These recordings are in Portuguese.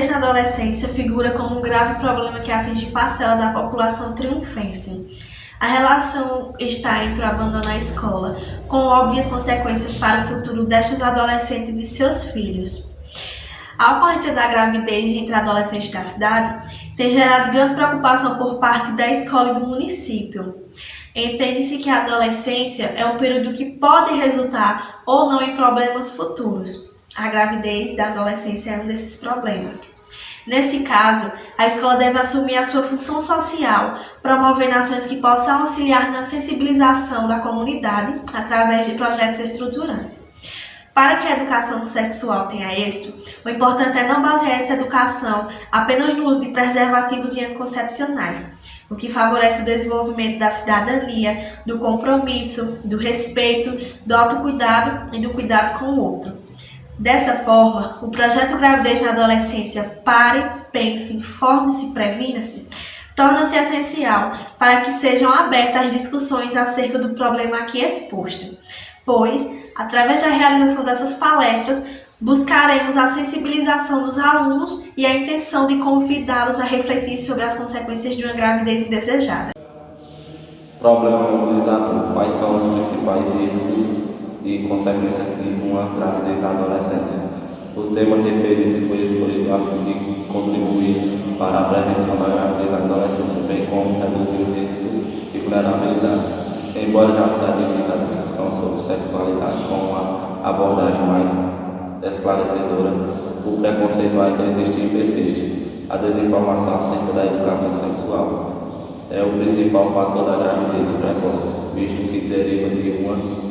gravidez na adolescência figura como um grave problema que atinge parcela da população triunfense. A relação está entre o abandono à escola, com óbvias consequências para o futuro destas adolescentes e de seus filhos. A ocorrência da gravidez entre adolescentes da cidade tem gerado grande preocupação por parte da escola e do município. Entende-se que a adolescência é um período que pode resultar ou não em problemas futuros. A gravidez da adolescência é um desses problemas. Nesse caso, a escola deve assumir a sua função social, promovendo ações que possam auxiliar na sensibilização da comunidade através de projetos estruturantes. Para que a educação sexual tenha êxito, o importante é não basear essa educação apenas no uso de preservativos e anticoncepcionais, o que favorece o desenvolvimento da cidadania, do compromisso, do respeito, do autocuidado e do cuidado com o outro. Dessa forma, o projeto Gravidez na Adolescência Pare, Pense, Informe-se e Previna-se torna-se essencial para que sejam abertas discussões acerca do problema aqui exposto, pois, através da realização dessas palestras, buscaremos a sensibilização dos alunos e a intenção de convidá-los a refletir sobre as consequências de uma gravidez indesejada. Problema mobilizador. Quais são os principais riscos e consequências de uma gravidez na adolescência? O tema referido foi escolhido a fim de contribuir para a prevenção da gravidez na adolescência, bem como reduzir os riscos e vulnerabilidades. Embora já se admita a discussão sobre sexualidade com uma abordagem mais esclarecedora, o preconceito ainda existe e persiste. A desinformação acerca da educação sexual é o principal fator da gravidez precoce, visto que deriva de uma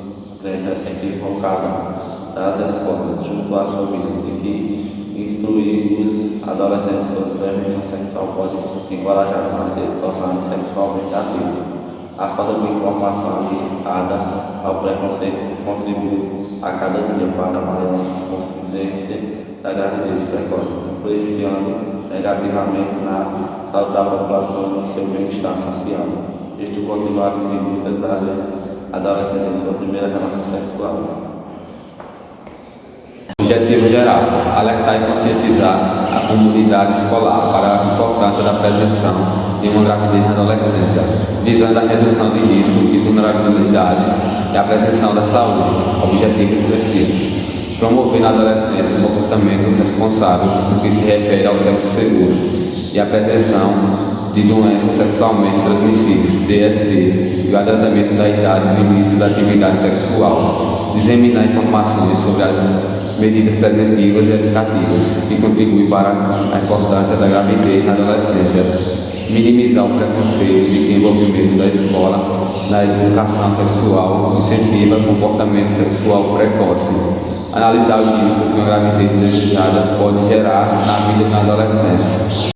crença equivocada das escolas junto às famílias de que instruir os adolescentes sobre prevenção sexual pode encorajá-los a se tornarem sexualmente ativos. A falta de informação aliada ao preconceito contribui a cada dia para a maior incidência da gravidez precoce, influenciando negativamente na saúde da população e no seu bem-estar social. Isto continua a atingir muitas das vezes adolescentes em sua primeira relação sexual. Objetivo geral: alertar e conscientizar a comunidade escolar para a importância da prevenção de uma gravidez na adolescência, visando a redução de risco e vulnerabilidades e a prevenção da saúde. Objetivos expressivos: promover na adolescente um comportamento responsável no que se refere ao sexo seguro e a prevenção de doenças sexualmente transmissíveis, DST, e o adiantamento da idade do início da atividade sexual, disseminar informações sobre as medidas preventivas e educativas que contribuem para a importância da gravidez na adolescência, minimizar o preconceito de que o envolvimento da escola na educação sexual incentiva o comportamento sexual precoce, analisar o risco que uma gravidez indesejada pode gerar na vida da adolescente.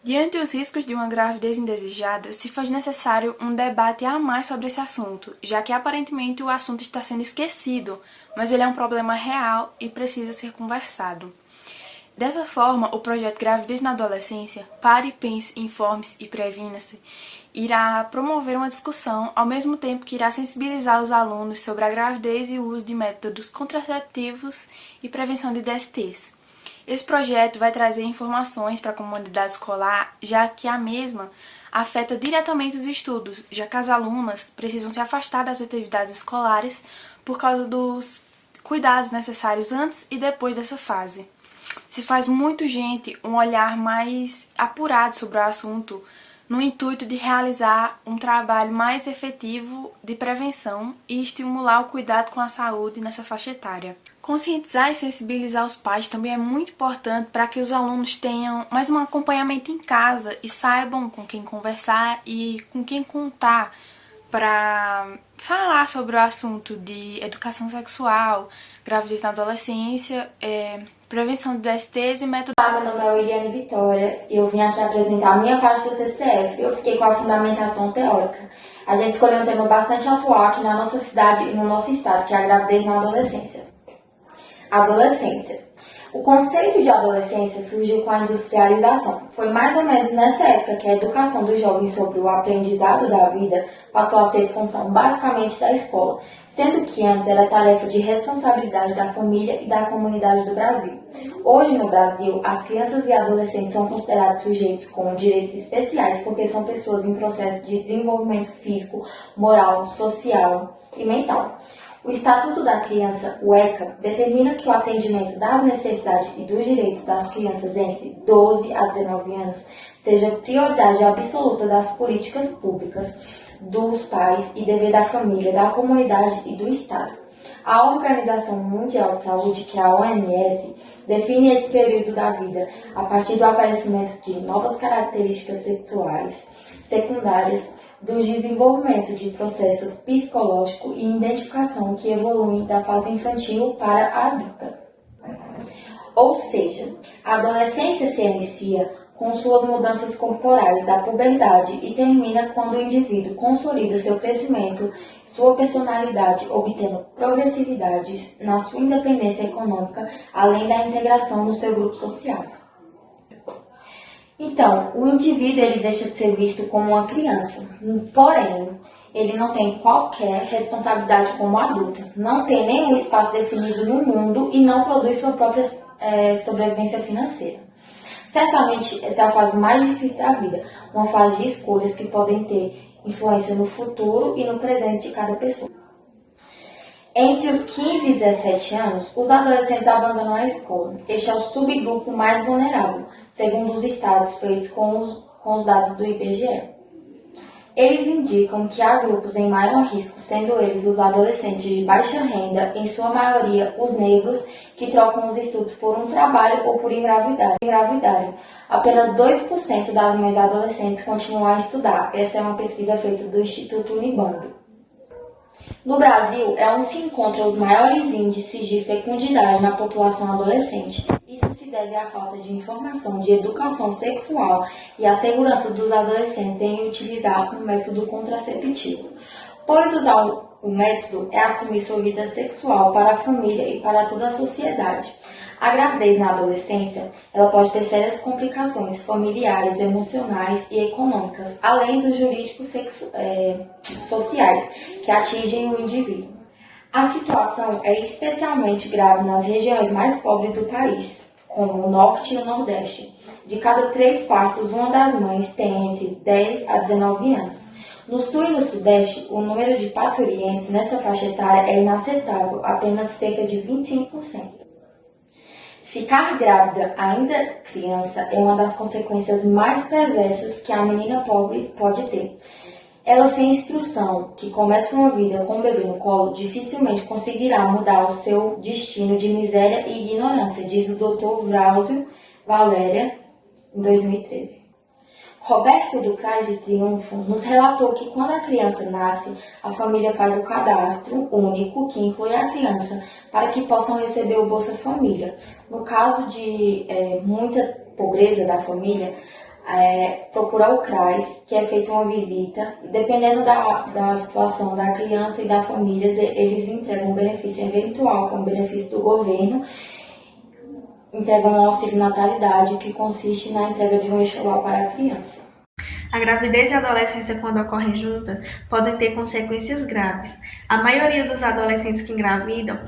Diante dos riscos de uma gravidez indesejada, se faz necessário um debate a mais sobre esse assunto, já que aparentemente o assunto está sendo esquecido, mas ele é um problema real e precisa ser conversado. Dessa forma, o projeto Gravidez na Adolescência, Pare, Pense, Informe-se e Previna-se, irá promover uma discussão, ao mesmo tempo que irá sensibilizar os alunos sobre a gravidez e o uso de métodos contraceptivos e prevenção de DSTs. Esse projeto vai trazer informações para a comunidade escolar, já que a mesma afeta diretamente os estudos, já que as alunas precisam se afastar das atividades escolares por causa dos cuidados necessários antes e depois dessa fase. Se faz muito urgente um olhar mais apurado sobre o assunto, no intuito de realizar um trabalho mais efetivo de prevenção e estimular o cuidado com a saúde nessa faixa etária. Conscientizar e sensibilizar os pais também é muito importante para que os alunos tenham mais um acompanhamento em casa e saibam com quem conversar e com quem contar para falar sobre o assunto de educação sexual, gravidez na adolescência, prevenção de DSTs e métodos. Olá, meu nome é Eliane Vitória e eu vim aqui apresentar a minha parte do TCF. Eu fiquei com a fundamentação teórica. A gente escolheu um tema bastante atual aqui na nossa cidade e no nosso estado, que é a gravidez na adolescência. Adolescência. O conceito de adolescência surgiu com a industrialização. Foi mais ou menos nessa época que a educação dos jovens sobre o aprendizado da vida passou a ser função basicamente da escola, sendo que antes era tarefa de responsabilidade da família e da comunidade do Brasil. Hoje, no Brasil, as crianças e adolescentes são considerados sujeitos com direitos especiais porque são pessoas em processo de desenvolvimento físico, moral, social e mental. O Estatuto da Criança, o ECA, determina que o atendimento das necessidades e dos direitos das crianças entre 12 a 19 anos seja prioridade absoluta das políticas públicas, dos pais e dever da família, da comunidade e do Estado. A Organização Mundial de Saúde, que é a OMS, define esse período da vida a partir do aparecimento de novas características sexuais secundárias, do desenvolvimento de processos psicológicos e identificação que evoluem da fase infantil para a adulta. Ou seja, a adolescência se inicia com suas mudanças corporais da puberdade e termina quando o indivíduo consolida seu crescimento, sua personalidade, obtendo progressividades na sua independência econômica, além da integração no seu grupo social. Então, o indivíduo ele deixa de ser visto como uma criança, porém, ele não tem qualquer responsabilidade como adulto, não tem nenhum espaço definido no mundo e não produz sua própria sobrevivência financeira. Certamente, essa é a fase mais difícil da vida, uma fase de escolhas que podem ter influência no futuro e no presente de cada pessoa. Entre os 15 e 17 anos, os adolescentes abandonam a escola. Este é o subgrupo mais vulnerável, segundo os estados feitos com os dados do IBGE. Eles indicam que há grupos em maior risco, sendo eles os adolescentes de baixa renda, em sua maioria os negros, que trocam os estudos por um trabalho ou por engravidarem. Apenas 2% das mães adolescentes continuam a estudar. Essa é uma pesquisa feita do Instituto Unibanco. No Brasil, é onde se encontram os maiores índices de fecundidade na população adolescente. Isso se deve à falta de informação de educação sexual e à segurança dos adolescentes em utilizar um método contraceptivo. Pois usar o método é assumir sua vida sexual para a família e para toda a sociedade. A gravidez na adolescência, ela pode ter sérias complicações familiares, emocionais e econômicas, além dos jurídicos sociais, que atingem o indivíduo. A situação é especialmente grave nas regiões mais pobres do país, como o Norte e o Nordeste. De cada 3 partos, uma das mães tem entre 10 a 19 anos. No Sul e no Sudeste, o número de parturientes nessa faixa etária é inaceitável, apenas cerca de 25%. Ficar grávida ainda criança é uma das consequências mais perversas que a menina pobre pode ter. Ela sem instrução, que começa uma vida com o bebê no colo, dificilmente conseguirá mudar o seu destino de miséria e ignorância, diz o Dr. Drauzio Valéria, em 2013. Roberto do Cais de Triunfo nos relatou que quando a criança nasce, a família faz o cadastro único que inclui a criança para que possam receber o Bolsa Família. No caso de muita pobreza da família, procura o CRAS, que é feita uma visita, e dependendo da situação da criança e da família, eles entregam um benefício eventual, que é um benefício do governo, entregam um auxílio natalidade, que consiste na entrega de um enxoval para a criança. A gravidez e a adolescência, quando ocorrem juntas, podem ter consequências graves. A maioria dos adolescentes que engravidam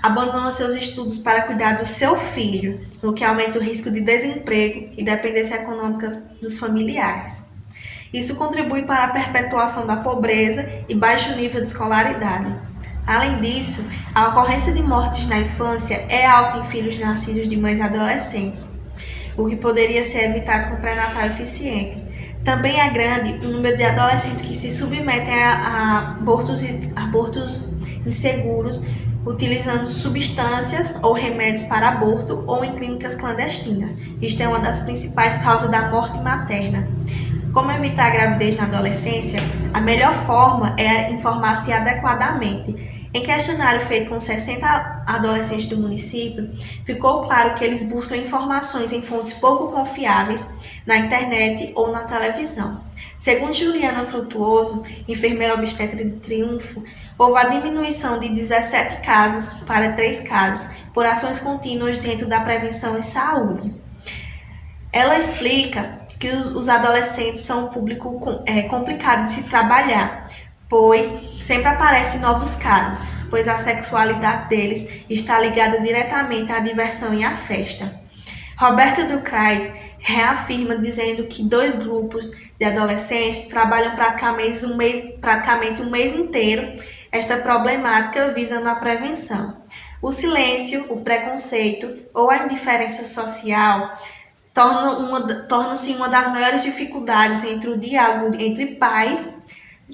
abandonam seus estudos para cuidar do seu filho, o que aumenta o risco de desemprego e dependência econômica dos familiares. Isso contribui para a perpetuação da pobreza e baixo nível de escolaridade. Além disso, a ocorrência de mortes na infância é alta em filhos nascidos de mães adolescentes, o que poderia ser evitado com pré-natal eficiente. Também é grande o número de adolescentes que se submetem a abortos inseguros, utilizando substâncias ou remédios para aborto ou em clínicas clandestinas. Isto é uma das principais causas da morte materna. Como evitar a gravidez na adolescência? A melhor forma é informar-se adequadamente. Em questionário feito com 60 adolescentes do município, ficou claro que eles buscam informações em fontes pouco confiáveis, na internet ou na televisão. Segundo Juliana Frutuoso, enfermeira obstetra de Triunfo, houve a diminuição de 17 casos para 3 casos por ações contínuas dentro da prevenção em saúde. Ela explica que os adolescentes são um público complicado de se trabalhar, pois sempre aparecem novos casos, pois a sexualidade deles está ligada diretamente à diversão e à festa. Roberta Ducrais reafirma dizendo que 2 grupos de adolescentes trabalham praticamente um mês inteiro esta problemática visando a prevenção. O silêncio, o preconceito ou a indiferença social tornam-se uma das maiores dificuldades entre o diálogo entre pais,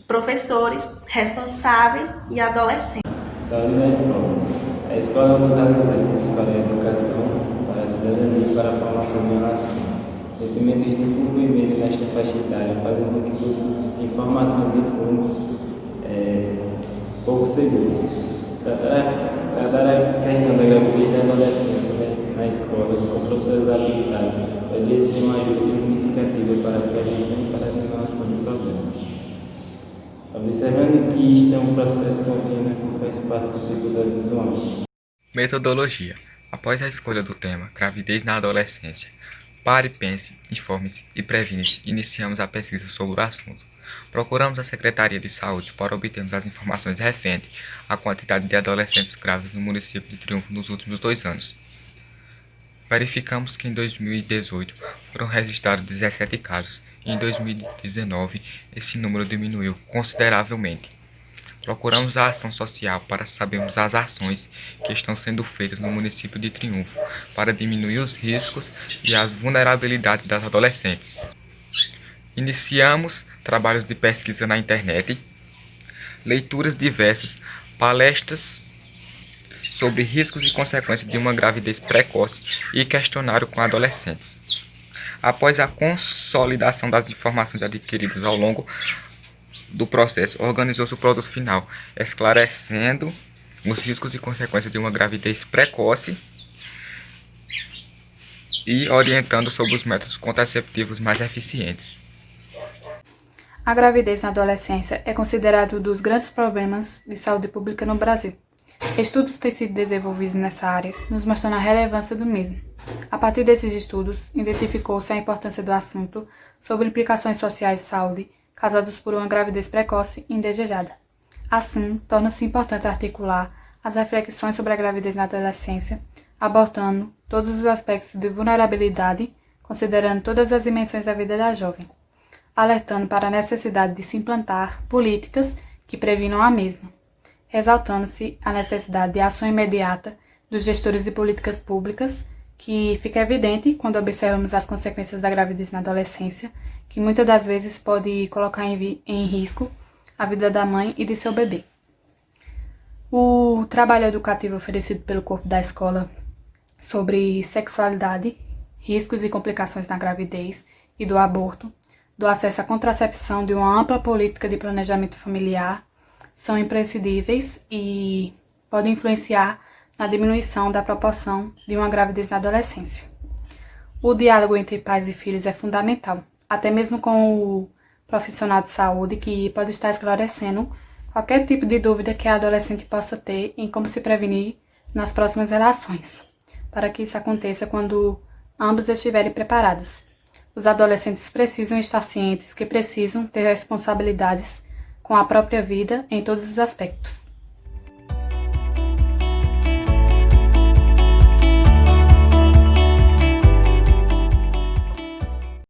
professores, responsáveis e adolescentes. Saúde na escola. A escola nos adolescentes para a educação, para a cidadania e para a formação de uma nação. Sentimentos de culpa e medo nesta faixa etária fazem com que busquem informações e fontes pouco seguras. Tratar a questão da gravidez da adolescência na escola com professores habilitados poderia ser uma ajuda significativa para a prevenção e para a diminuição do problema. Observando que isto é um processo contínuo que faz parte do ciclo da vida do homem. Metodologia. Após a escolha do tema gravidez na adolescência, pare, pense, informe-se e previne-se, iniciamos a pesquisa sobre o assunto. Procuramos a Secretaria de Saúde para obtermos as informações referentes à quantidade de adolescentes grávidos no município de Triunfo nos últimos 2 anos. Verificamos que em 2018 foram registrados 17 casos e em 2019 esse número diminuiu consideravelmente. Procuramos a ação social para sabermos as ações que estão sendo feitas no município de Triunfo para diminuir os riscos e as vulnerabilidades das adolescentes. Iniciamos trabalhos de pesquisa na internet, leituras diversas, palestras sobre riscos e consequências de uma gravidez precoce e questionário com adolescentes. Após a consolidação das informações adquiridas ao longo do processo, organizou-se o produto final, esclarecendo os riscos e consequências de uma gravidez precoce e orientando sobre os métodos contraceptivos mais eficientes. A gravidez na adolescência é considerado um dos grandes problemas de saúde pública no Brasil. Estudos têm sido desenvolvidos nessa área, nos mostrando a relevância do mesmo. A partir desses estudos, identificou-se a importância do assunto sobre implicações sociais de saúde causadas por uma gravidez precoce e indesejada. Assim, torna-se importante articular as reflexões sobre a gravidez na adolescência, abordando todos os aspectos de vulnerabilidade, considerando todas as dimensões da vida da jovem, alertando para a necessidade de se implantar políticas que previnam a mesma, ressaltando-se a necessidade de ação imediata dos gestores de políticas públicas, que fica evidente quando observamos as consequências da gravidez na adolescência, que muitas das vezes pode colocar em risco a vida da mãe e de seu bebê. O trabalho educativo oferecido pelo corpo da escola sobre sexualidade, riscos e complicações na gravidez e do aborto, do acesso à contracepção, de uma ampla política de planejamento familiar, são imprescindíveis e podem influenciar na diminuição da proporção de uma gravidez na adolescência. O diálogo entre pais e filhos é fundamental, até mesmo com o profissional de saúde, que pode estar esclarecendo qualquer tipo de dúvida que a adolescente possa ter em como se prevenir nas próximas relações, para que isso aconteça quando ambos estiverem preparados. Os adolescentes precisam estar cientes que precisam ter responsabilidades com a própria vida em todos os aspectos.